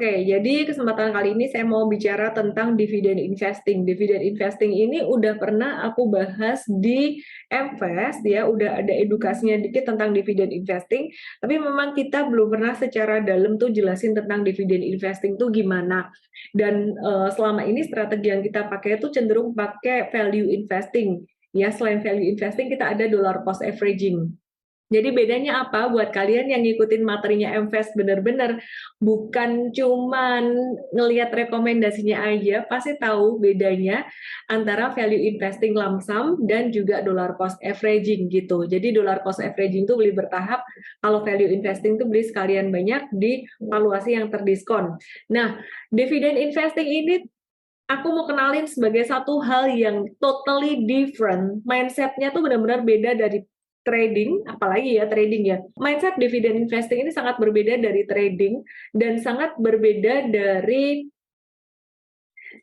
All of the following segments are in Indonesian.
Oke, jadi kesempatan kali ini saya mau bicara tentang dividen investing. Dividen investing ini udah pernah aku bahas di MVest ya, udah ada edukasinya dikit tentang dividen investing, tapi memang kita belum pernah secara dalam tuh jelasin tentang dividen investing tuh gimana. Dan selama ini strategi yang kita pakai itu cenderung pakai value investing. Ya, selain value investing kita ada dollar cost averaging. Jadi bedanya apa buat kalian yang ngikutin materinya MVest bener-bener, bukan cuman ngelihat rekomendasinya aja, pasti tahu bedanya antara value investing lump sum dan juga dollar cost averaging gitu. Jadi dollar cost averaging itu beli bertahap, kalau value investing itu beli sekalian banyak di valuasi yang terdiskon. Nah, dividen investing ini aku mau kenalin sebagai satu hal yang totally different. Mindsetnya tuh benar-benar beda dari trading, apalagi ya trading ya. Mindset dividen investing ini sangat berbeda dari trading dan sangat berbeda dari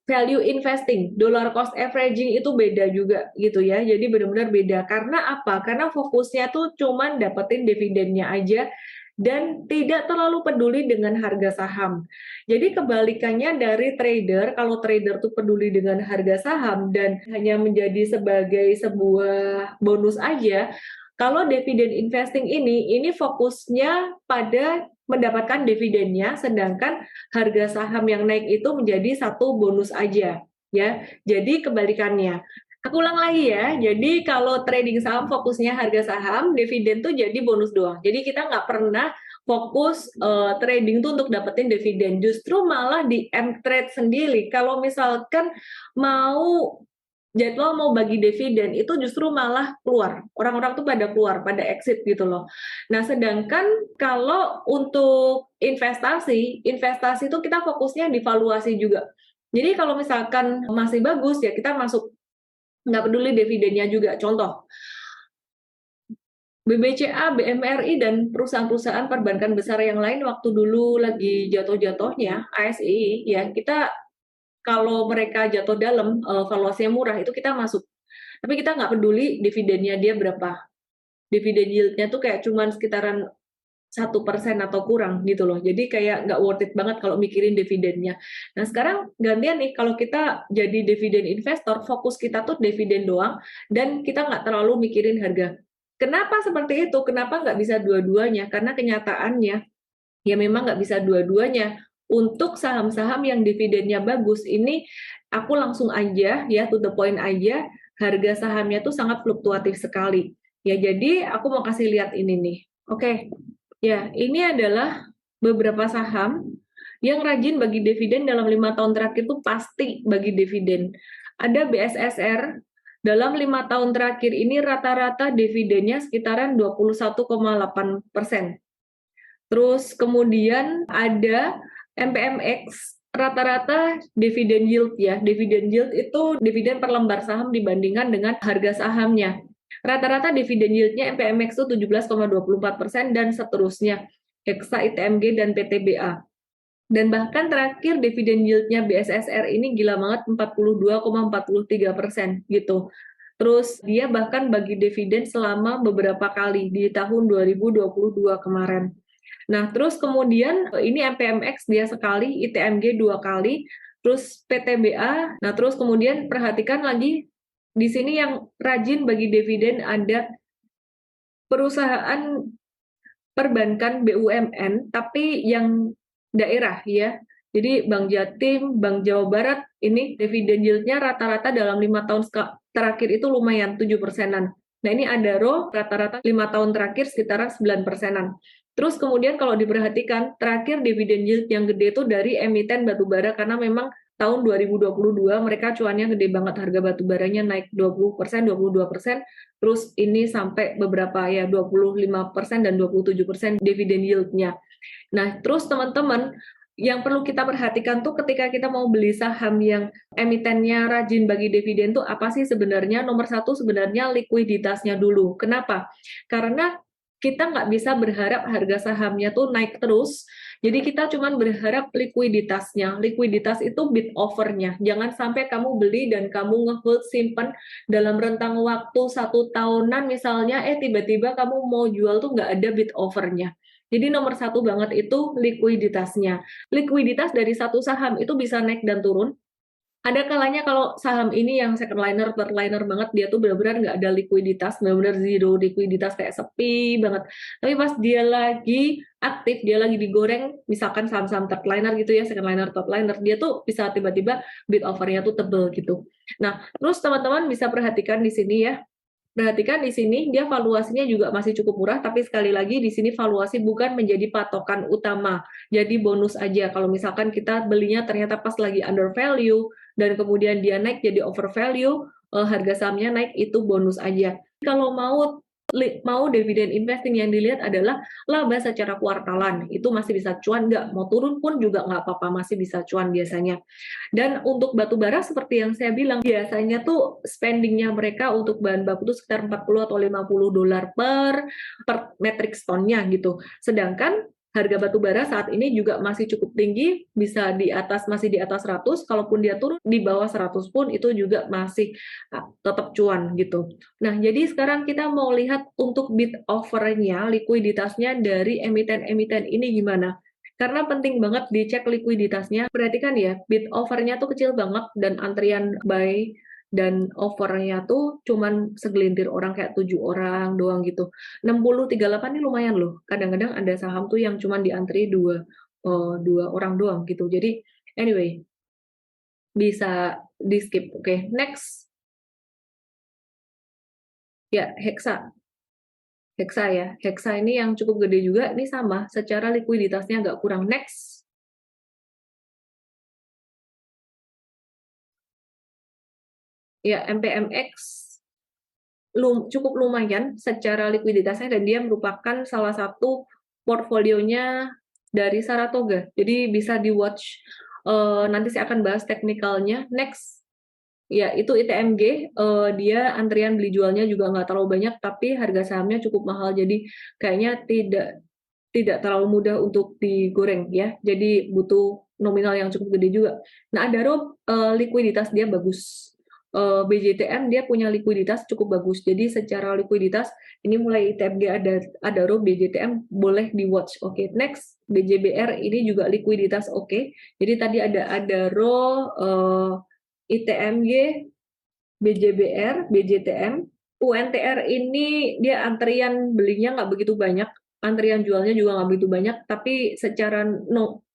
value investing. Dollar cost averaging itu beda juga gitu ya. Jadi benar-benar beda. Karena apa? Karena fokusnya tuh cuman dapetin dividennya aja dan tidak terlalu peduli dengan harga saham. Jadi kebalikannya dari trader, kalau trader tuh peduli dengan harga saham dan hanya menjadi sebagai sebuah bonus aja, kalau dividen investing ini fokusnya pada mendapatkan dividennya, sedangkan harga saham yang naik itu menjadi satu bonus aja, ya. Jadi kebalikannya. Aku ulang lagi ya, jadi kalau trading saham fokusnya harga saham, dividen tuh jadi bonus doang. Jadi kita nggak pernah fokus trading tuh untuk dapetin dividen. Justru malah di M-Trade sendiri, kalau misalkan mau jadwal mau bagi dividen itu justru malah keluar. Orang-orang tuh pada keluar, pada exit gitu loh. Nah, sedangkan kalau untuk investasi, investasi itu kita fokusnya di valuasi juga. Jadi kalau misalkan masih bagus ya kita masuk, nggak peduli dividennya juga. Contoh, BBCA, BMRI, dan perusahaan-perusahaan perbankan besar yang lain waktu dulu lagi jatuh-jatuhnya, ASI, ya kita kalau mereka jatuh dalam, valuasinya murah, itu kita masuk. Tapi kita nggak peduli dividennya dia berapa. Dividen yield-nya tuh kayak cuman sekitaran 1% atau kurang gitu loh. Jadi kayak nggak worth it banget kalau mikirin dividennya. Nah sekarang gantian nih, kalau kita jadi dividen investor, fokus kita tuh dividen doang, dan kita nggak terlalu mikirin harga. Kenapa seperti itu? Kenapa nggak bisa dua-duanya? Karena kenyataannya, ya memang nggak bisa dua-duanya. Untuk saham-saham yang dividennya bagus, ini aku langsung aja ya, to the point aja, harga sahamnya tuh sangat fluktuatif sekali. Ya jadi aku mau kasih lihat ini nih. Oke, ya ini adalah beberapa saham yang rajin bagi dividen dalam 5 tahun terakhir tuh pasti bagi dividen. Ada BSSR, dalam 5 tahun terakhir ini rata-rata dividennya sekitaran 21,8%. Terus kemudian ada MPMX, rata-rata dividen yield ya. Dividen yield itu dividen per lembar saham dibandingkan dengan harga sahamnya. Rata-rata dividen yieldnya MPMX itu 17,24% dan seterusnya. Hexa, ITMG, dan PTBA. Dan bahkan terakhir dividen yieldnya BSSR ini gila banget, 42,43% gitu. Terus dia bahkan bagi dividen selama beberapa kali di tahun 2022 kemarin. Nah, terus kemudian ini MPMX dia sekali, ITMG 2 kali, terus PTBA. Nah, terus kemudian perhatikan lagi di sini yang rajin bagi dividen ada perusahaan perbankan BUMN, tapi yang daerah ya. Jadi Bank Jatim, Bank Jawa Barat, ini dividen yield-nya rata-rata dalam 5 tahun terakhir itu lumayan 7%-an. Nah ini Adaro rata-rata 5 tahun terakhir sekitaran 9%-an. Terus kemudian kalau diperhatikan, terakhir dividen yield yang gede itu dari emiten batubara, karena memang tahun 2022 mereka cuannya gede banget, harga batubaranya naik 20%, 22%, terus ini sampai beberapa ya 25% dan 27% dividen yield-nya. Nah, terus teman-teman, yang perlu kita perhatikan tuh ketika kita mau beli saham yang emitennya rajin bagi dividen tuh apa sih sebenarnya? Nomor satu sebenarnya likuiditasnya dulu. Kenapa? Karena kita nggak bisa berharap harga sahamnya tuh naik terus, jadi kita cuma berharap likuiditasnya. Likuiditas itu bid offer-nya. Jangan sampai kamu beli dan kamu nge-hold simpen dalam rentang waktu 1 tahunan misalnya, tiba-tiba kamu mau jual tuh nggak ada bid offer-nya. Jadi nomor satu banget itu likuiditasnya. Likuiditas dari satu saham itu bisa naik dan turun. Ada kalanya kalau saham ini yang second liner, third liner banget, dia tuh benar-benar nggak ada likuiditas, benar-benar zero likuiditas, kayak sepi banget. Tapi pas dia lagi aktif, dia lagi digoreng, misalkan saham-saham third liner gitu ya, second liner, third liner, dia tuh bisa tiba-tiba bid offernya tuh tebel gitu. Nah, terus teman-teman bisa perhatikan di sini ya, perhatikan di sini dia valuasinya juga masih cukup murah, tapi sekali lagi di sini valuasi bukan menjadi patokan utama. Jadi bonus aja kalau misalkan kita belinya ternyata pas lagi under value dan kemudian dia naik jadi over value, harga sahamnya naik, itu bonus aja. Kalau mau dividen investing, yang dilihat adalah laba secara kuartalan, itu masih bisa cuan nggak, mau turun pun juga nggak apa-apa, masih bisa cuan biasanya. Dan untuk batu bara seperti yang saya bilang, biasanya tuh spendingnya mereka untuk bahan baku itu sekitar 40 atau 50 dolar per metric ton-nya gitu. Sedangkan harga batu bara saat ini juga masih cukup tinggi, bisa masih di atas 100, kalaupun dia turun di bawah 100 pun itu juga masih tetap cuan gitu. Nah, jadi sekarang kita mau lihat untuk bid offer-nya, likuiditasnya dari emiten-emiten ini gimana. Karena penting banget dicek likuiditasnya. Perhatikan ya, bid offer-nya tuh kecil banget dan antrian buy dan offer-nya tuh cuman segelintir orang, kayak 7 orang doang gitu. 60-38 ini lumayan loh. Kadang-kadang ada saham tuh yang cuman diantri dua orang doang gitu. Jadi anyway, bisa di skip. Oke, next. Ya, Hexa. Hexa ya. Hexa ini yang cukup gede juga. Ini sama, secara likuiditasnya agak kurang. Next. Ya, MPMX cukup lumayan secara likuiditasnya, dan dia merupakan salah satu portfolionya dari Saratoga. Jadi bisa di-watch. Nanti saya akan bahas teknikalnya. Next. Ya, itu ITMG, dia antrian beli jualnya juga nggak terlalu banyak, tapi harga sahamnya cukup mahal, jadi kayaknya tidak terlalu mudah untuk digoreng ya, jadi butuh nominal yang cukup gede juga. Nah, Adaro likuiditas dia bagus. BJTM dia punya likuiditas cukup bagus, jadi secara likuiditas ini mulai ITMG, Adaro, BJTM boleh di watch. Oke, next. BJBR ini juga likuiditas oke. Jadi tadi ada Adaro, ITMG, BJBR, BJTM. UNTR ini dia antrian belinya nggak begitu banyak, antrian jualnya juga nggak begitu banyak, tapi secara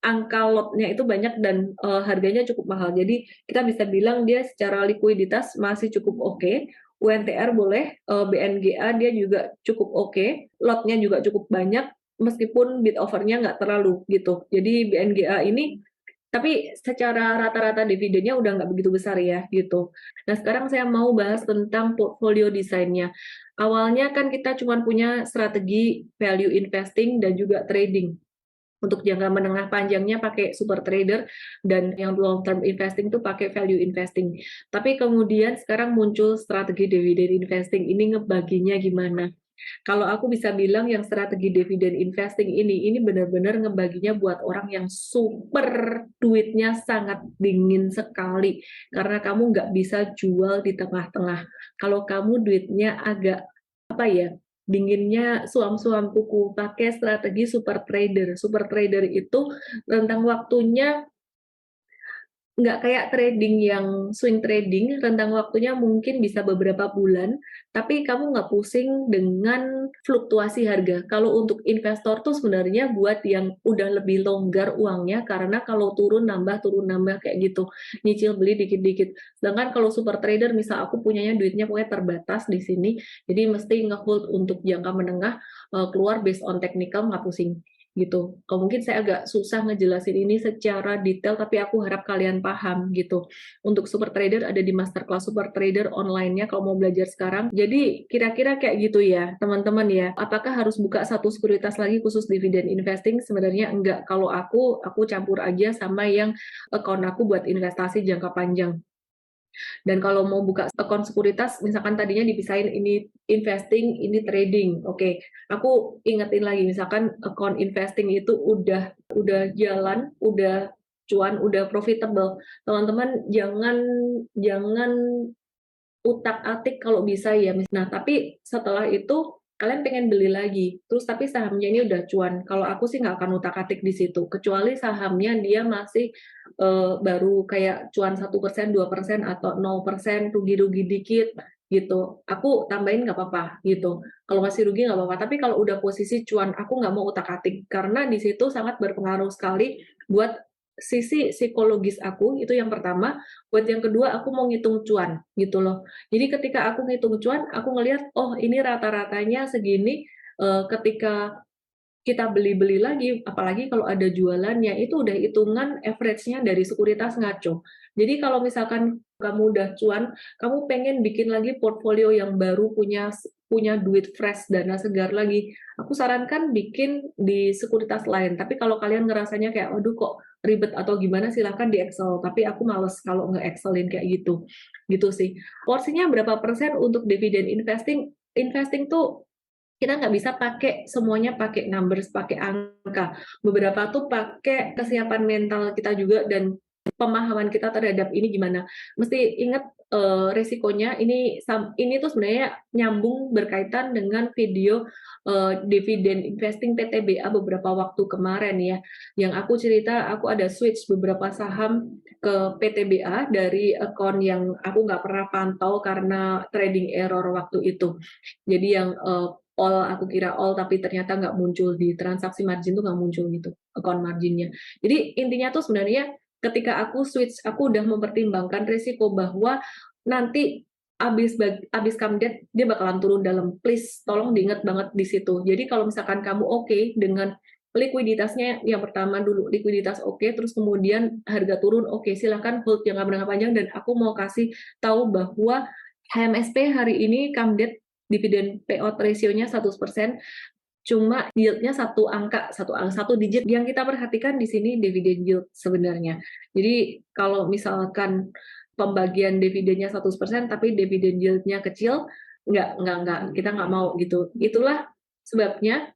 angka lotnya itu banyak dan harganya cukup mahal. Jadi kita bisa bilang dia secara likuiditas masih cukup oke. UNTR boleh, BNGA dia juga cukup oke, lotnya juga cukup banyak, meskipun bid offernya nggak terlalu gitu. Jadi BNGA ini, tapi secara rata-rata dividennya udah nggak begitu besar ya gitu. Nah, sekarang saya mau bahas tentang portfolio desainnya. Awalnya kan kita cuma punya strategi value investing dan juga trading. Untuk jangka menengah panjangnya pakai super trader, dan yang long term investing itu pakai value investing. Tapi kemudian sekarang muncul strategi dividend investing, ini ngebaginya gimana? Kalau aku bisa bilang yang strategi dividen investing ini benar-benar ngebaginya buat orang yang super duitnya sangat dingin sekali. Karena kamu nggak bisa jual di tengah-tengah. Kalau kamu duitnya agak, apa ya, dinginnya suam-suam kuku, pakai strategi super trader. Super trader itu rentang waktunya nggak kayak trading yang swing trading, rentang waktunya mungkin bisa beberapa bulan, tapi kamu nggak pusing dengan fluktuasi harga. Kalau untuk investor tuh sebenarnya buat yang udah lebih longgar uangnya, karena kalau turun nambah kayak gitu, nyicil beli dikit-dikit. Sedangkan kalau super trader, misal aku punyanya duitnya pokoknya terbatas di sini, jadi mesti nge-hold untuk jangka menengah, keluar based on technical, nggak pusing gitu. Kalau mungkin saya agak susah ngejelasin ini secara detail, tapi aku harap kalian paham gitu. Untuk super trader ada di masterclass super trader online-nya kalau mau belajar sekarang. Jadi kira-kira kayak gitu ya teman-teman ya. Apakah harus buka satu sekuritas lagi khusus dividen investing? Sebenarnya enggak. Kalau aku campur aja sama yang account aku buat investasi jangka panjang. Dan kalau mau buka akun sekuritas, misalkan tadinya dipisahin ini investing, ini trading. Oke, aku ingetin lagi, misalkan akun investing itu udah jalan, udah cuan, udah profitable. Teman-teman jangan utak-atik kalau bisa ya. Nah, tapi setelah itu kalian pengen beli lagi, terus tapi sahamnya ini udah cuan. Kalau aku sih nggak akan utak-atik di situ, kecuali sahamnya dia masih baru kayak cuan 1%, 2% atau 0%, rugi-rugi dikit gitu. Aku tambahin nggak apa-apa gitu. Kalau masih rugi nggak apa-apa. Tapi kalau udah posisi cuan, aku nggak mau utak-atik karena di situ sangat berpengaruh sekali buat sisi psikologis aku, itu yang pertama. Buat yang kedua, aku mau ngitung cuan gitu loh. Jadi ketika aku ngitung cuan, aku ngelihat, oh ini rata-ratanya segini, ketika kita beli-beli lagi, apalagi kalau ada jualannya, itu udah hitungan average-nya dari sekuritas ngaco. Jadi kalau misalkan kamu udah cuan, kamu pengen bikin lagi portfolio yang baru, punya punya duit fresh, dana segar lagi, aku sarankan bikin di sekuritas lain. Tapi kalau kalian ngerasanya kayak, aduh kok ribet atau gimana, silahkan di Excel. Tapi aku males kalau nge-Excelin kayak gitu. Gitu sih. Porsinya berapa persen untuk dividen investing? Investing tuh kita nggak bisa pakai semuanya pakai numbers, pakai angka. Beberapa tuh pakai kesiapan mental kita juga dan pemahaman kita terhadap ini gimana. Mesti ingat resikonya ini tuh sebenarnya nyambung berkaitan dengan video dividen investing PTBA beberapa waktu kemarin ya. Yang aku cerita, aku ada switch beberapa saham ke PTBA dari akun yang aku nggak pernah pantau karena trading error waktu itu. Jadi yang all, aku kira all tapi ternyata nggak muncul di transaksi margin tuh, nggak muncul gitu account marginnya. Jadi intinya tuh sebenarnya ketika aku switch, aku udah mempertimbangkan risiko bahwa nanti abis comeback dia bakalan turun dalam. Please tolong diingat banget di situ. Jadi kalau misalkan kamu oke dengan likuiditasnya, yang pertama dulu likuiditas oke, terus kemudian harga turun oke, silahkan hold jangka menengah panjang. Dan aku mau kasih tahu bahwa HMSP hari ini comeback dividen payout ratio-nya 100%, cuma yield-nya satu digit. Yang kita perhatikan di sini dividen yield sebenarnya. Jadi kalau misalkan pembagian dividennya 100%, tapi dividen yield-nya kecil, kita nggak mau gitu. Itulah sebabnya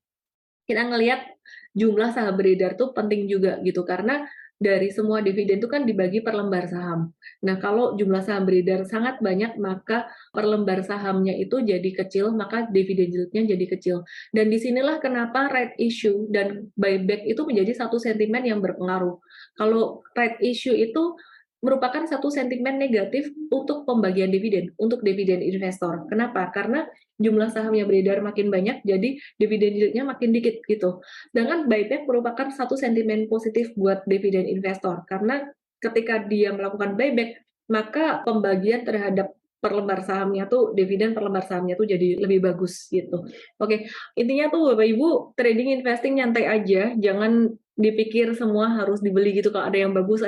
kita ngelihat jumlah saham beredar tuh penting juga gitu, karena dari semua dividen itu kan dibagi per lembar saham. Nah, kalau jumlah saham beredar sangat banyak, maka per lembar sahamnya itu jadi kecil, maka dividen yieldnya jadi kecil. Dan disinilah kenapa right issue dan buyback itu menjadi satu sentimen yang berpengaruh. Kalau right issue itu merupakan satu sentimen negatif untuk pembagian dividen, untuk dividen investor. Kenapa? Karena jumlah saham yang beredar makin banyak, jadi dividen yieldnya makin dikit gitu. Sedangkan buyback merupakan satu sentimen positif buat dividen investor, karena ketika dia melakukan buyback, maka pembagian terhadap per lembar sahamnya tuh, dividen per lembar sahamnya tuh jadi lebih bagus gitu. Oke, intinya tuh Bapak Ibu, trading investing nyantai aja, jangan dipikir semua harus dibeli gitu. Kalau ada yang bagus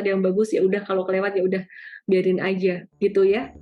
ya udah, kalau kelewat ya udah biarin aja gitu ya.